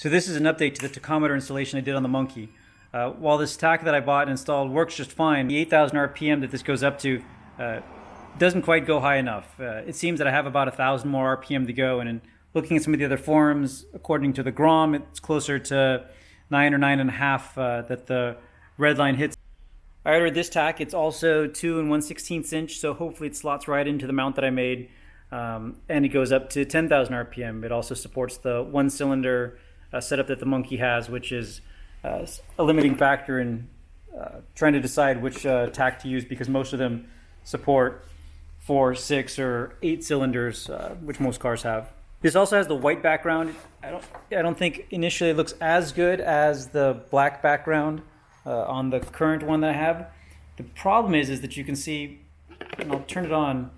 So this is an update to the tachometer installation I did on the Monkey. While this tach that I bought and installed works just fine, the 8,000 RPM that this goes up to doesn't quite go high enough. It seems that I have about 1,000 more RPM to go, and in looking at some of the other forums, according to the Grom, it's closer to 9 or 9.5 that the red line hits. I ordered this tach. It's also 2 1/16 inch, so hopefully it slots right into the mount that I made, and it goes up to 10,000 RPM. It also supports the one-cylinder setup that the Monkey has, which is a limiting factor in trying to decide which tach to use, because most of them support 4, 6, or 8 cylinders, which most cars have. This also has the white background. I don't think initially it looks as good as the black background on the current one that I have. The problem is that you can see, and I'll turn it on,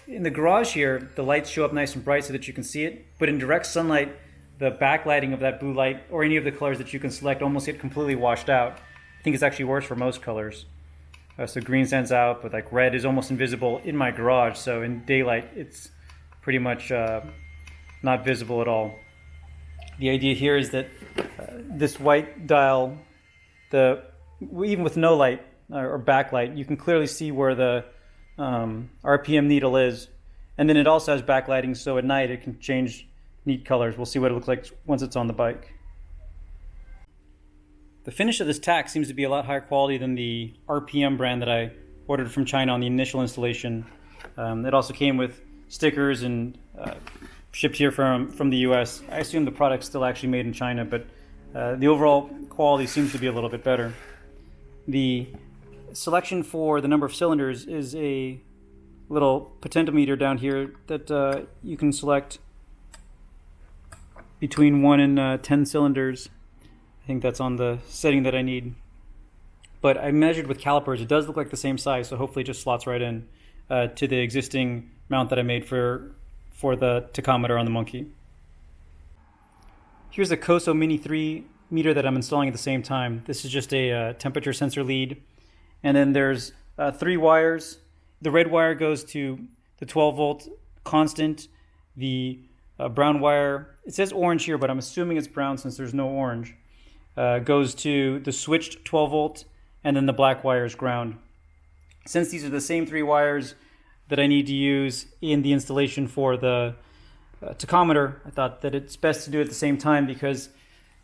in the garage here, the lights show up nice and bright so that you can see it, but in direct sunlight, the backlighting of that blue light, or any of the colors that you can select, almost get completely washed out. I think it's actually worse for most colors. So green stands out, but like red is almost invisible in my garage, so in daylight it's pretty much not visible at all. The idea here is that this white dial, even with no light or backlight, you can clearly see where the RPM needle is, and then it also has backlighting, so at night it can change neat colors. We'll see what it looks like once it's on the bike. The finish of this tach seems to be a lot higher quality than the RPM brand that I ordered from China on the initial installation. It also came with stickers and shipped here from the US. I assume the product's still actually made in China, but the overall quality seems to be a little bit better. The selection for the number of cylinders is a little potentiometer down here that you can select between 1 and 10 cylinders. I think that's on the setting that I need. But I measured with calipers. It does look like the same size, so hopefully it just slots right in to the existing mount that I made for the tachometer on the Monkey. Here's a Koso Mini 3 meter that I'm installing at the same time. This is just a temperature sensor lead. And then there's 3 wires. The red wire goes to the 12 volt constant. The brown wire, it says orange here, but I'm assuming it's brown since there's no orange, goes to the switched 12 volt, and then the black wire is ground. Since these are the same 3 wires that I need to use in the installation for the tachometer, I thought that it's best to do it at the same time, because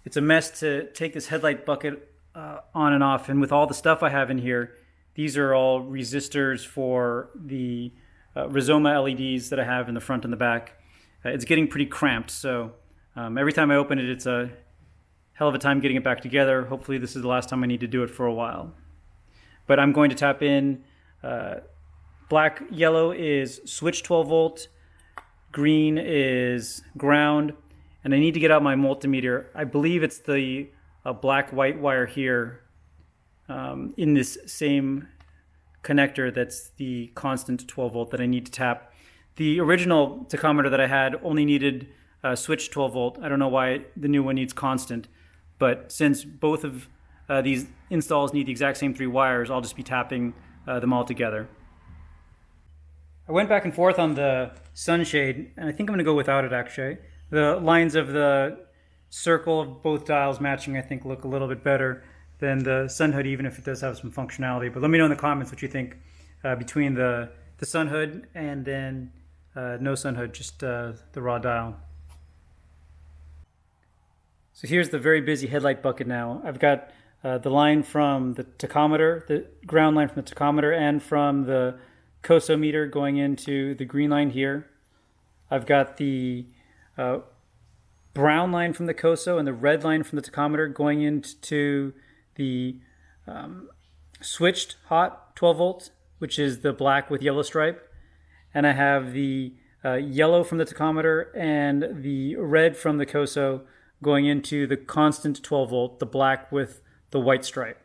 it's a mess to take this headlight bucket on and off. And with all the stuff I have in here, these are all resistors for the Rizoma LEDs that I have in the front and the back. It's getting pretty cramped, so every time I open it, it's a hell of a time getting it back together. Hopefully this is the last time I need to do it for a while. But I'm going to tap in black, yellow is switch 12 volt, green is ground, and I need to get out my multimeter. I believe it's the black-white wire here in this same connector that's the constant 12 volt that I need to tap. The original tachometer that I had only needed switch 12 volt. I don't know why the new one needs constant, but since both of these installs need the exact same 3 wires, I'll just be tapping them all together. I went back and forth on the sunshade, and I think I'm going to go without it actually. The lines of the circle of both dials matching, I think, look a little bit better than the sun hood, even if it does have some functionality. But let me know in the comments what you think between the sun hood and then no sun hood, just the raw dial. So here's the very busy headlight bucket now. I've got the line from the tachometer, the ground line from the tachometer, and from the Koso meter going into the green line here. I've got the brown line from the Koso and the red line from the tachometer going into the switched hot 12 volt, which is the black with yellow stripe. And I have the yellow from the tachometer and the red from the Koso going into the constant 12 volt, the black with the white stripe.